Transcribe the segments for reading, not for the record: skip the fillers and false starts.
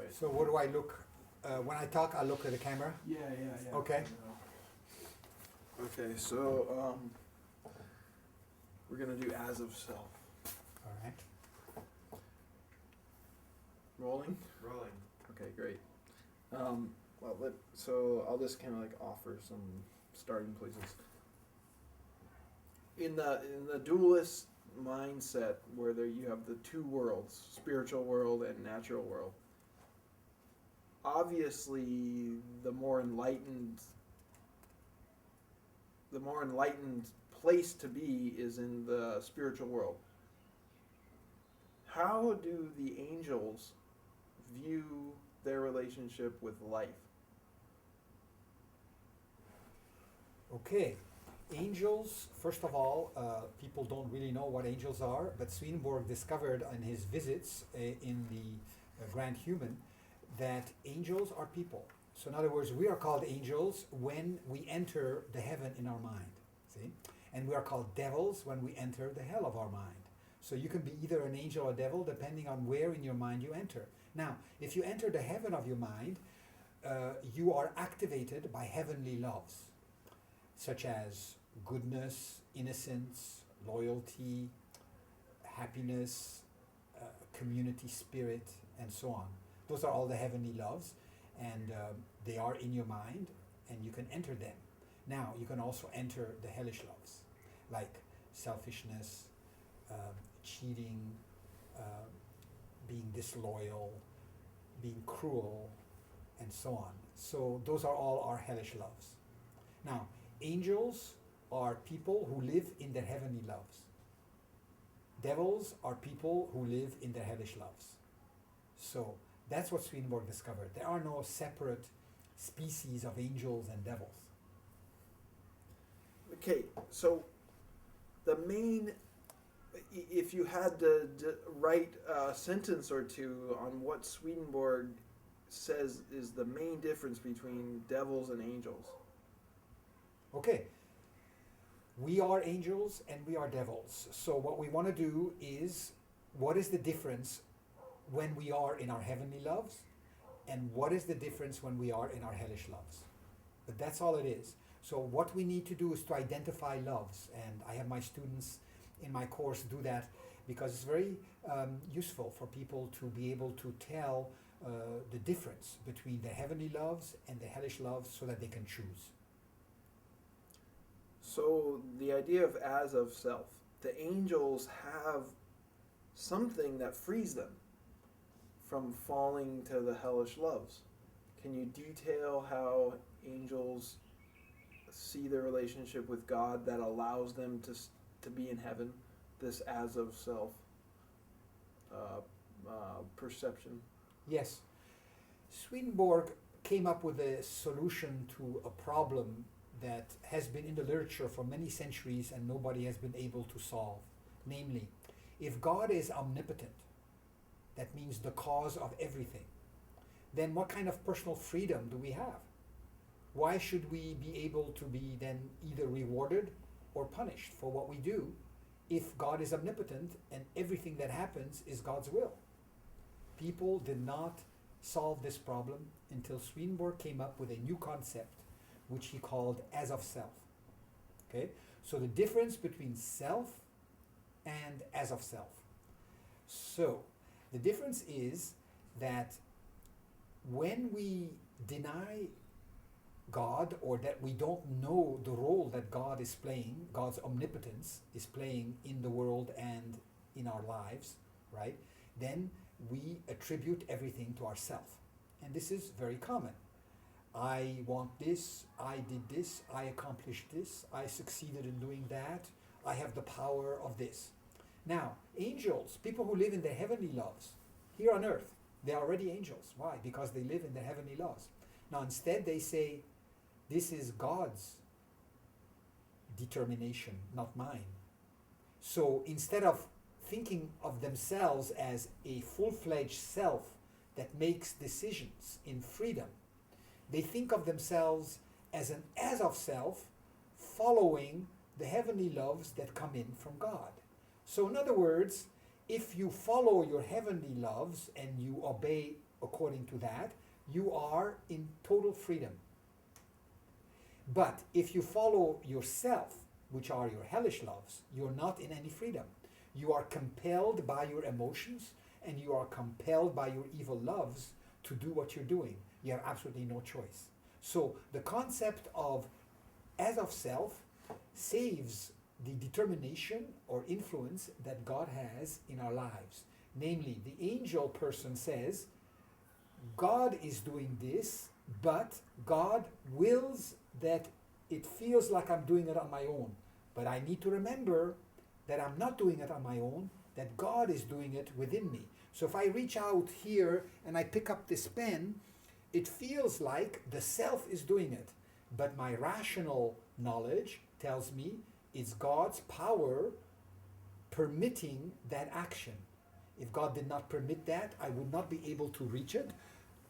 Right. So what do I look, when I talk, I look at the camera? Yeah. Okay. Okay, so we're gonna do as of self. All right. Rolling? Rolling. Okay, great. So I'll just kind of like offer some starting places. In the dualist mindset, where there you have the two worlds, spiritual world and natural world. Obviously, the more enlightened place to be is in the spiritual world. How do the angels view their relationship with life? Okay. Angels, first of all, people don't really know what angels are, but Swedenborg discovered on his visits in the Grand Human that angels are people. So in other words, we are called angels when we enter the heaven in our mind, see? And we are called devils when we enter the hell of our mind. So you can be either an angel or devil depending on where in your mind you enter. Now, if you enter the heaven of your mind, you are activated by heavenly loves, such as goodness, innocence, loyalty, happiness, community spirit, and so on. Those are all the heavenly loves, and they are in your mind, and you can enter them. Now, you can also enter the hellish loves, like selfishness, cheating, being disloyal, being cruel, and so on. So those are all our hellish loves. Now, angels are people who live in their heavenly loves. Devils are people who live in their hellish loves. So that's what Swedenborg discovered. There are no separate species of angels and devils. Okay, so the main, if you had to write a sentence or two on what Swedenborg says is the main difference between devils and angels. Okay, we are angels and we are devils. So what we want to do is, what is the difference when we are in our heavenly loves, and what is the difference when we are in our hellish loves? But that's all it is. So what we need to do is to identify loves, and I have my students in my course do that because it's very useful for people to be able to tell the difference between the heavenly loves and the hellish loves so that they can choose. So the idea of as of self, the angels have something that frees them from falling to the hellish loves. Can you detail how angels see their relationship with God that allows them to be in heaven, this as of self perception? Yes. Swedenborg came up with a solution to a problem that has been in the literature for many centuries and nobody has been able to solve. Namely, if God is omnipotent, that means the cause of everything, then what kind of personal freedom do we have? Why should we be able to be then either rewarded or punished for what we do if God is omnipotent and everything that happens is God's will? People did not solve this problem until Swedenborg came up with a new concept which he called as of self. Okay? So the difference between self and as of self. So the difference is that when we deny God, or that we don't know the role that God is playing, God's omnipotence is playing in the world and in our lives, right? Then we attribute everything to ourself. And this is very common. I want this, I did this, I accomplished this, I succeeded in doing that, I have the power of this. Now, angels, people who live in the heavenly loves, here on earth, they're already angels. Why? Because they live in the heavenly loves. Now, instead, they say, this is God's determination, not mine. So instead of thinking of themselves as a full-fledged self that makes decisions in freedom, they think of themselves as an as of self following the heavenly loves that come in from God. So in other words, if you follow your heavenly loves and you obey according to that, you are in total freedom. But if you follow yourself, which are your hellish loves, you're not in any freedom. You are compelled by your emotions and you are compelled by your evil loves to do what you're doing. You have absolutely no choice. So the concept of as of self saves the determination or influence that God has in our lives. Namely, the angel person says, God is doing this, but God wills that it feels like I'm doing it on my own. But I need to remember that I'm not doing it on my own, that God is doing it within me. So if I reach out here and I pick up this pen, it feels like the self is doing it. But my rational knowledge tells me it's God's power permitting that action. If God did not permit that, I would not be able to reach it,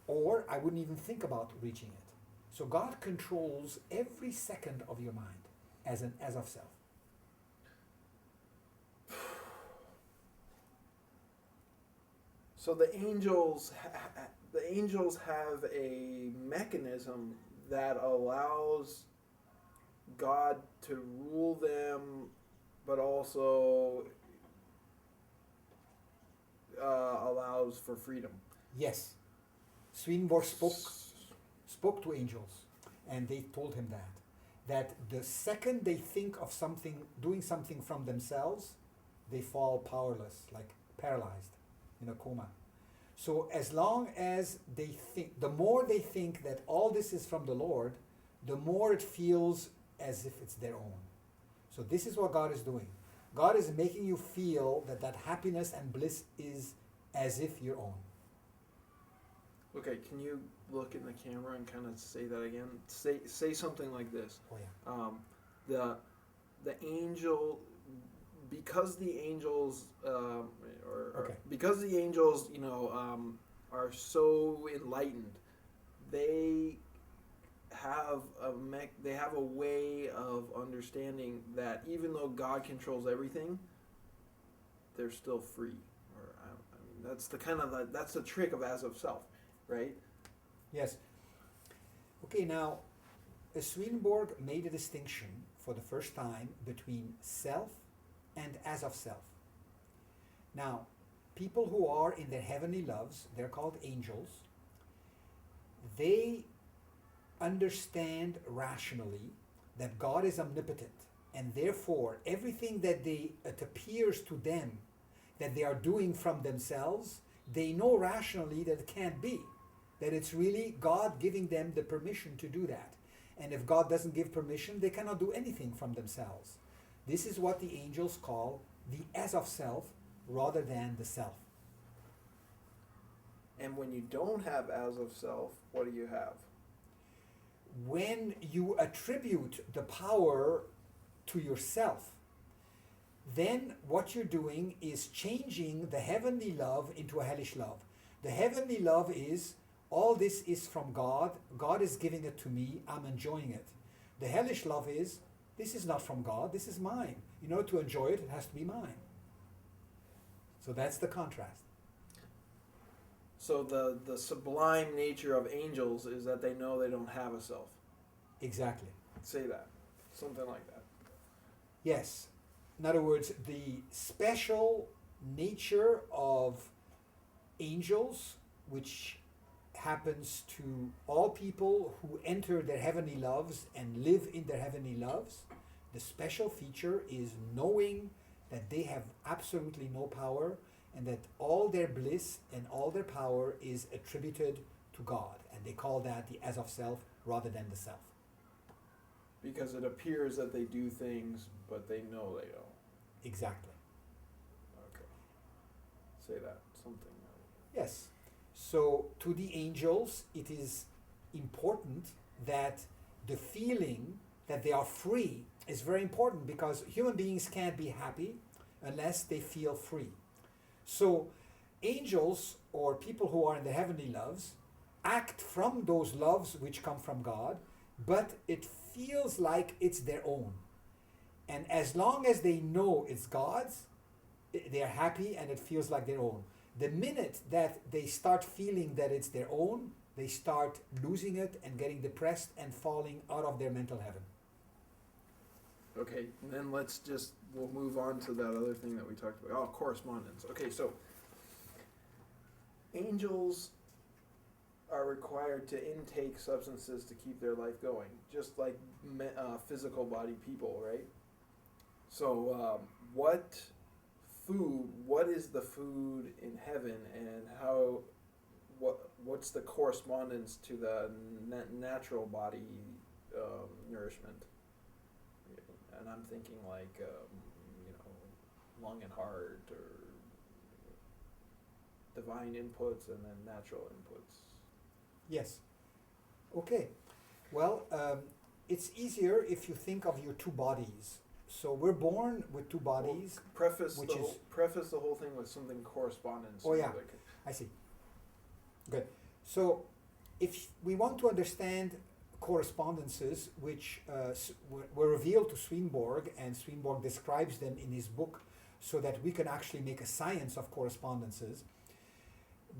or I wouldn't even think about reaching it. So God controls every second of your mind as of self. So the angels have a mechanism that allows God to rule them, but also allows for freedom. Yes. Swedenborg spoke to angels, and they told him that the second they think of something, doing something from themselves, they fall powerless, like paralyzed, in a coma. So as long as they think, the more they think that all this is from the Lord, the more it feels as if it's their own. So this is what God is doing. God is making you feel that happiness and bliss is as if your own. Okay, can you look in the camera and kind of say that again? Say something like this. Oh yeah. The angel, because the angels because the angels are so enlightened, they have a way of understanding that even though God controls everything, they're still free. Or I mean, that's the trick of as of self, right? Yes. Okay, now Swedenborg made a distinction for the first time between self and as of self. Now, people who are in their heavenly loves, they're called angels, they understand rationally that God is omnipotent, and therefore everything that it appears to them that they are doing from themselves, they know rationally that it can't be, that it's really God giving them the permission to do that. And if God doesn't give permission, they cannot do anything from themselves. This is what the angels call the as of self rather than the self. And when you don't have as of self, what do you have? When you attribute the power to yourself, then what you're doing is changing the heavenly love into a hellish love. The heavenly love is, all this is from God, God is giving it to me, I'm enjoying it. The hellish love is, this is not from God, this is mine. In order to enjoy it, it has to be mine. So that's the contrast. So the sublime nature of angels is that they know they don't have a self. Exactly. Say that. Something like that. Yes. In other words, the special nature of angels, which happens to all people who enter their heavenly loves and live in their heavenly loves, the special feature is knowing that they have absolutely no power and that all their bliss and all their power is attributed to God. And they call that the as of self rather than the self. Because it appears that they do things, but they know they don't. Exactly. Okay. Say that. Something. Yes. So to the angels, it is important that the feeling that they are free is very important, because human beings can't be happy unless they feel free. So angels, or people who are in the heavenly loves, act from those loves which come from God, but it feels like it's their own. And as long as they know it's God's, they are happy and it feels like their own. The minute that they start feeling that it's their own, they start losing it and getting depressed and falling out of their mental heaven. Okay, and then we'll move on to that other thing that we talked about. Oh, correspondence. Okay, so angels are required to intake substances to keep their life going, just like physical body people, right? So what is the food in heaven, and what's the correspondence to the natural body nourishment? And I'm thinking like lung and heart, or divine inputs and then natural inputs. Yes. Okay. Well, it's easier if you think of your two bodies. So we're born with two bodies. Well, preface the whole thing with something correspondence. Oh yeah, I see. Good. So if we want to understand correspondences which were revealed to Swedenborg, and Swedenborg describes them in his book so that we can actually make a science of correspondences,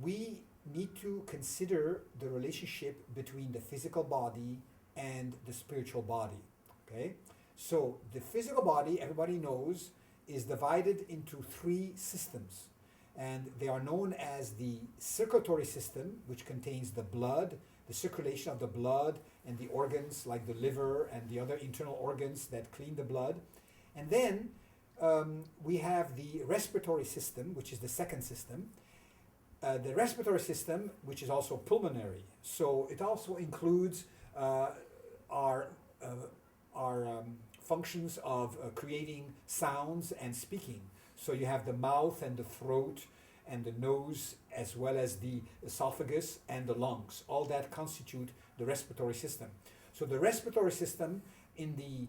we need to consider the relationship between the physical body and the spiritual body. Okay? So the physical body, everybody knows, is divided into three systems. And they are known as the circulatory system, which contains the blood, the circulation of the blood, and the organs like the liver and the other internal organs that clean the blood. And then we have the respiratory system, which is the second system. The respiratory system, which is also pulmonary. So it also includes our functions of creating sounds and speaking. So you have the mouth and the throat and the nose, as well as the esophagus and the lungs. All that constitute the respiratory system. So the respiratory system in the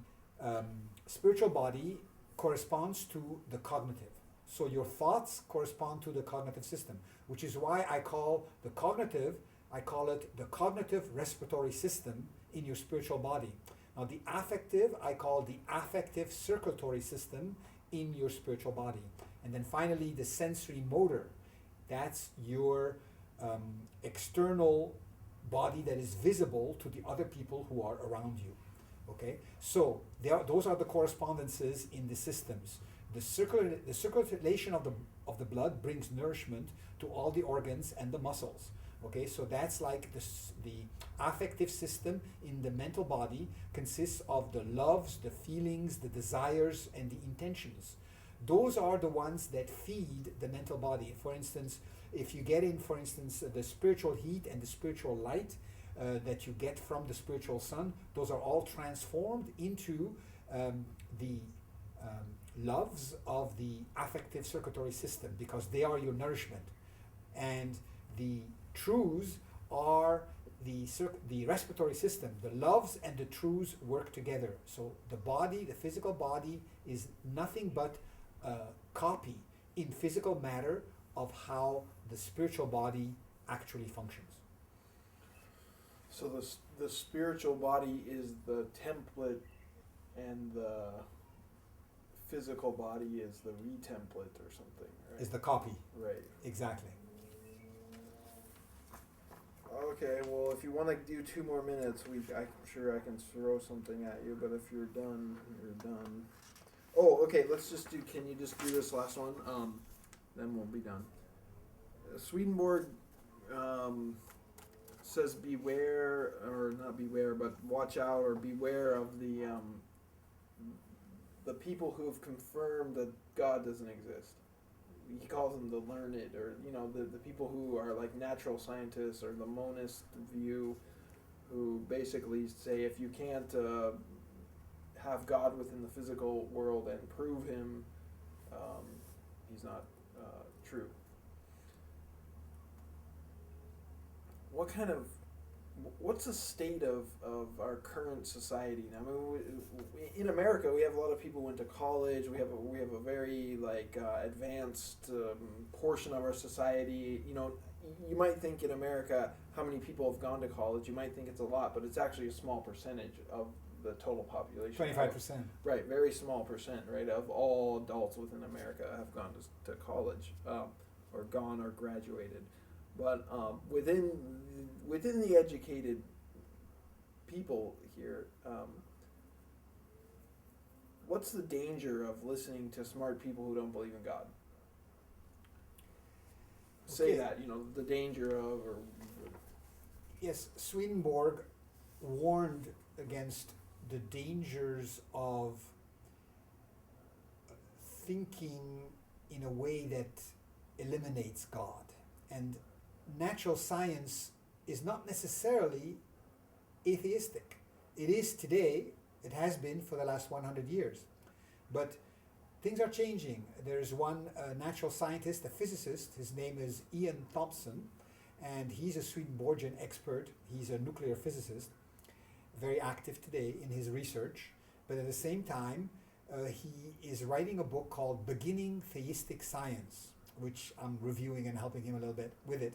spiritual body corresponds to the cognitive. So your thoughts correspond to the cognitive system, which is why I call the cognitive, I call it the cognitive respiratory system in your spiritual body. Now the affective, I call the affective circulatory system in your spiritual body. And then finally the sensory motor, that's your external body that is visible to the other people who are around you. Okay, so those are the correspondences in the systems. The circulation of the blood brings nourishment to all the organs and the muscles. Okay, so that's like the affective system in the mental body consists of the loves, the feelings, the desires, and the intentions. Those are the ones that feed the mental body. For instance, if you get in, for instance, the spiritual heat and the spiritual light that you get from the spiritual sun, those are all transformed into the loves of the affective circulatory system, because they are your nourishment. And the truths are the respiratory system. The loves and the truths work together. So the body, the physical body, is nothing but a copy in physical matter of how the spiritual body actually functions. So the spiritual body is the template, and the physical body is the retemplate or something, right? Is the copy. Right. Exactly. Okay, well, if you want to do 2 more minutes, I'm sure I can throw something at you, but if you're done, you're done. Oh, okay, can you just do this last one? Then we'll be done. Swedenborg says beware, or not beware, but watch out or beware of the people who have confirmed that God doesn't exist. He calls them the learned, or the people who are like natural scientists, or the monist view, who basically say if you can't have God within the physical world and prove him, he's not true. What's the state of our current society? I mean, in America, we have a lot of people who went to college. We have a very advanced portion of our society. You might think in America how many people have gone to college. You might think it's a lot, but it's actually a small percentage of the total population. 25%. Right, very small percent. Right, of all adults within America have gone to college. or gone or graduated. But within the educated people here, what's the danger of listening to smart people who don't believe in God? Say Okay. that, the danger of, or Yes, Swedenborg warned against the dangers of thinking in a way that eliminates God. And natural science is not necessarily atheistic. It is today, it has been for the last 100 years. But things are changing. There's one natural scientist, a physicist, his name is Ian Thompson, and he's a Swedenborgian expert. He's a nuclear physicist, very active today in his research. But at the same time, he is writing a book called Beginning Theistic Science, which I'm reviewing and helping him a little bit with it.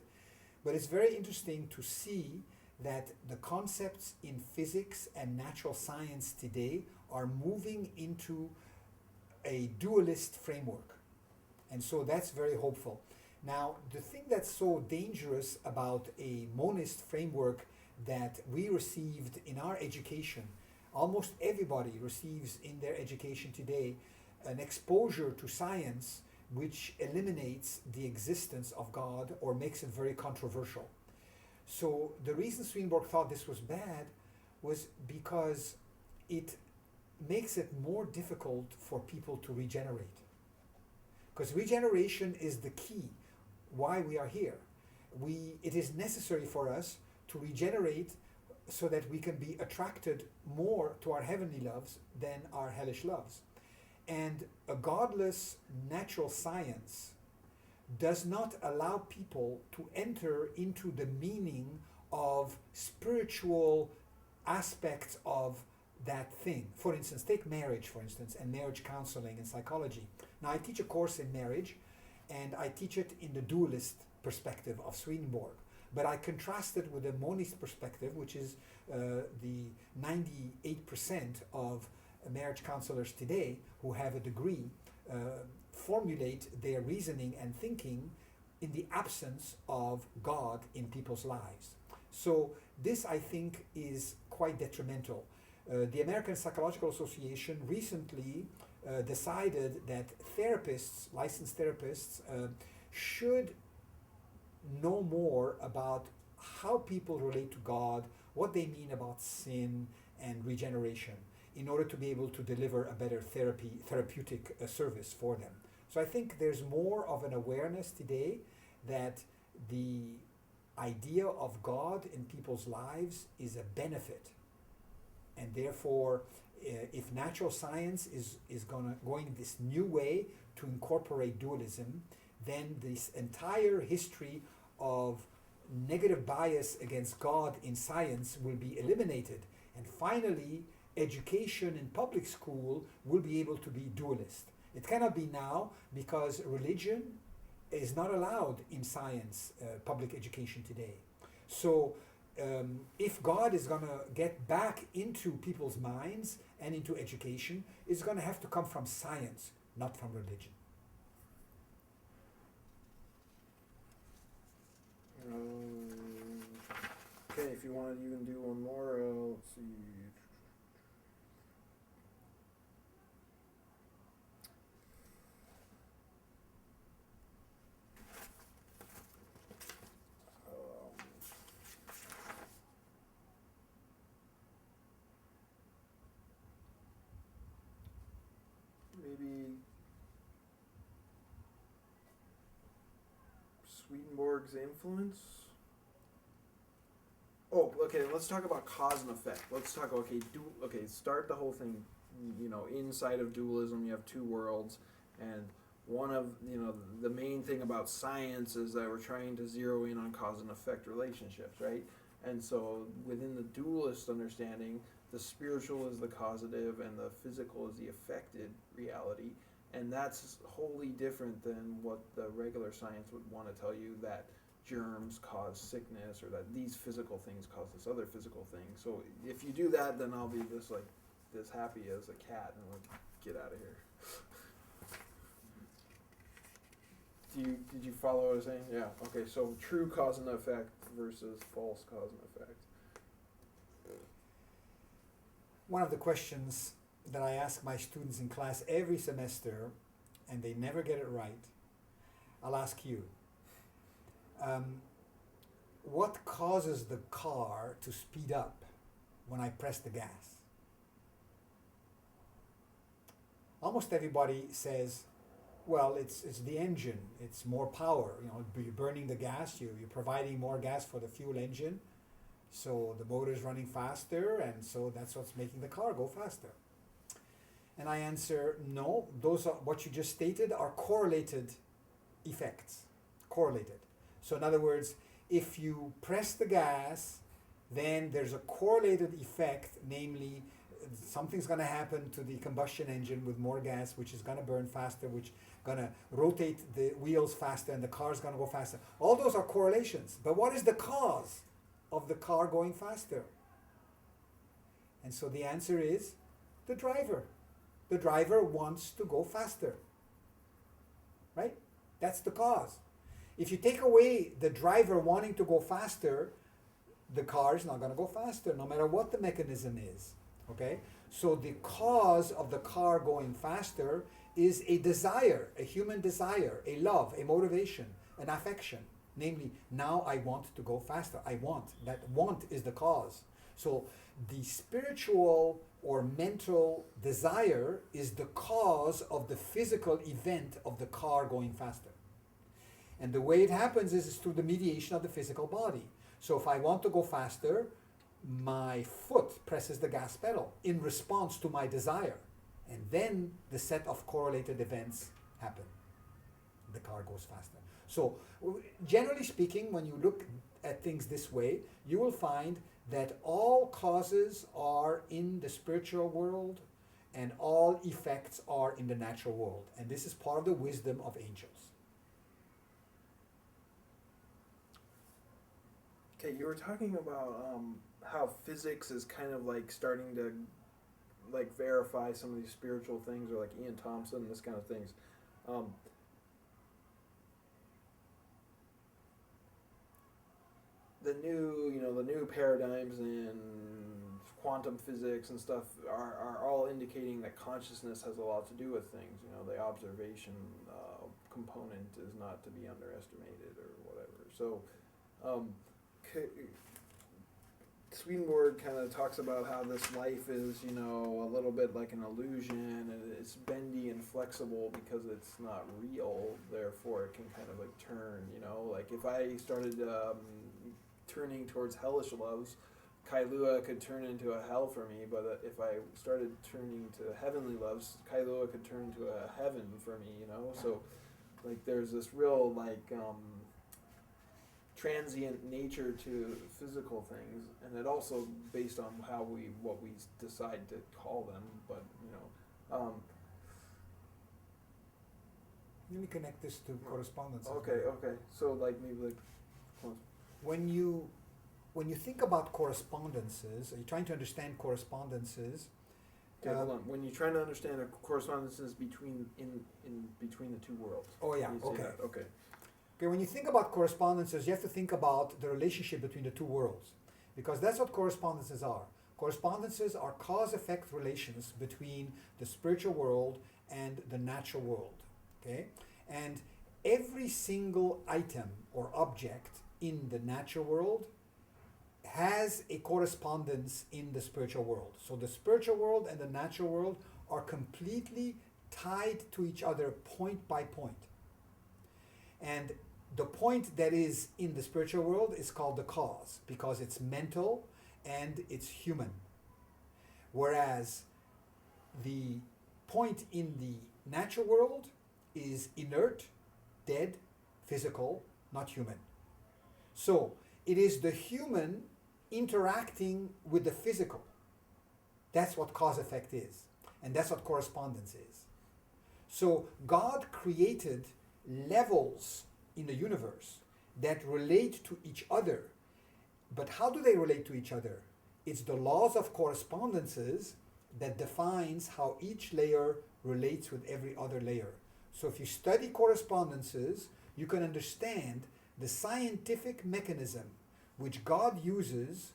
But it's very interesting to see that the concepts in physics and natural science today are moving into a dualist framework. And so that's very hopeful. Now, the thing that's so dangerous about a monist framework that we received in our education, almost everybody receives in their education today an exposure to science which eliminates the existence of God or makes it very controversial. So the reason Swedenborg thought this was bad was because it makes it more difficult for people to regenerate. Because regeneration is the key why we are here. It is necessary for us to regenerate so that we can be attracted more to our heavenly loves than our hellish loves. And a godless natural science does not allow people to enter into the meaning of spiritual aspects of that thing. For instance, take marriage, for instance, and marriage counseling and psychology. Now, I teach a course in marriage, and I teach it in the dualist perspective of Swedenborg. But I contrast it with the monist perspective, which is the 98% of marriage counselors today who have a degree formulate their reasoning and thinking in the absence of God in people's lives. So this, I think, is quite detrimental. The American Psychological Association recently decided that therapists, licensed therapists, should know more about how people relate to God, what they mean about sin and regeneration, in order to be able to deliver a better therapeutic service for them. So I think there's more of an awareness today that the idea of God in people's lives is a benefit. And therefore, if natural science is going this new way to incorporate dualism, then this entire history of negative bias against God in science will be eliminated. And finally, education in public school will be able to be dualist. It cannot be now because religion is not allowed in science, public education today. So if God is going to get back into people's minds and into education, it's going to have to come from science, not from religion. Okay, if you want to even do one more, let's see. Maybe Swedenborg's influence. Oh, okay. Let's talk about cause and effect. Let's talk. Start the whole thing. Inside of dualism, you have two worlds, and one of the main thing about science is that we're trying to zero in on cause and effect relationships, right? And so within the dualist understanding, the spiritual is the causative and the physical is the affected reality, and that's wholly different than what the regular science would want to tell you, that germs cause sickness or that these physical things cause this other physical thing. So if you do that, then I'll be this happy as a cat and we'll get out of here. Did you follow what I was saying? Yeah. Okay. So true cause and effect versus false cause and effect. One of the questions that I ask my students in class every semester, and they never get it right, I'll ask you. What causes the car to speed up when I press the gas? Almost everybody says, well, it's the engine. It's more power. You know, you're burning the gas. You're providing more gas for the fuel engine, so the motor's running faster, and so that's what's making the car go faster. And I answer, no. Those are what you just stated are correlated effects. Correlated. So in other words, if you press the gas, then there's a correlated effect, namely something's going to happen to the combustion engine with more gas, which is going to burn faster, which is going to rotate the wheels faster, and the car's going to go faster. All those are correlations. But what is the cause of the car going faster? And so the answer is the driver. The driver wants to go faster. Right? That's the cause. If you take away the driver wanting to go faster, the car is not going to go faster, no matter what the mechanism is. Okay? So the cause of the car going faster is a desire, a human desire, a love, a motivation, an affection. Namely, now I want to go faster. I want. That want is the cause. So the spiritual or mental desire is the cause of the physical event of the car going faster. And the way it happens is through the mediation of the physical body. So if I want to go faster, my foot presses the gas pedal in response to my desire. And then the set of correlated events happen. The car goes faster. So generally speaking, when you look at things this way, you will find that all causes are in the spiritual world and all effects are in the natural world. And this is part of the wisdom of angels. Okay, you were talking about how physics is kind of like starting to like verify some of these spiritual things, or like Ian Thompson, this kind of things. The new paradigms in quantum physics and stuff are all indicating that consciousness has a lot to do with things. You know, the observation component is not to be underestimated or whatever. So, Swedenborg kind of talks about how this life is, you know, a little bit like an illusion, and it's bendy and flexible because it's not real. Therefore, it can kind of like turn. You know, like if I started turning towards hellish loves, Kailua could turn into a hell for me. But if I started turning to heavenly loves, Kailua could turn to a heaven for me. You know, so like there's this real like transient nature to physical things, and it also based on what we decide to call them. But you know, let me connect this to correspondence. Okay. So like maybe like when you think about correspondences, are you trying to understand correspondences? Okay, hold on. When you're trying to understand the correspondences between between the two worlds. Oh yeah. Okay. Okay. Okay, when you think about correspondences, you have to think about the relationship between the two worlds, because that's what correspondences are. Correspondences are cause-effect relations between the spiritual world and the natural world. Okay, and every single item or object in the natural world has a correspondence in the spiritual world. So the spiritual world and the natural world are completely tied to each other point by point. And the point that is in the spiritual world is called the cause, because it's mental and it's human. Whereas the point in the natural world is inert, dead, physical, not human. So it is the human interacting with the physical. That's what cause-effect is. And that's what correspondence is. So God created levels in the universe that relate to each other. But how do they relate to each other? It's the laws of correspondences that defines how each layer relates with every other layer. So if you study correspondences, you can understand the scientific mechanism which God uses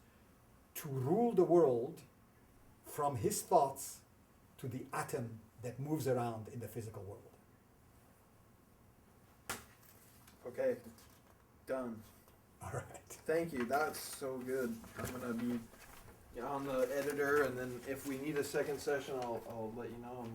to rule the world from his thoughts to the atom that moves around in the physical world. Okay, done. All right. Thank you. That's so good. I'm gonna be on the editor, and then if we need a second session, I'll let you know.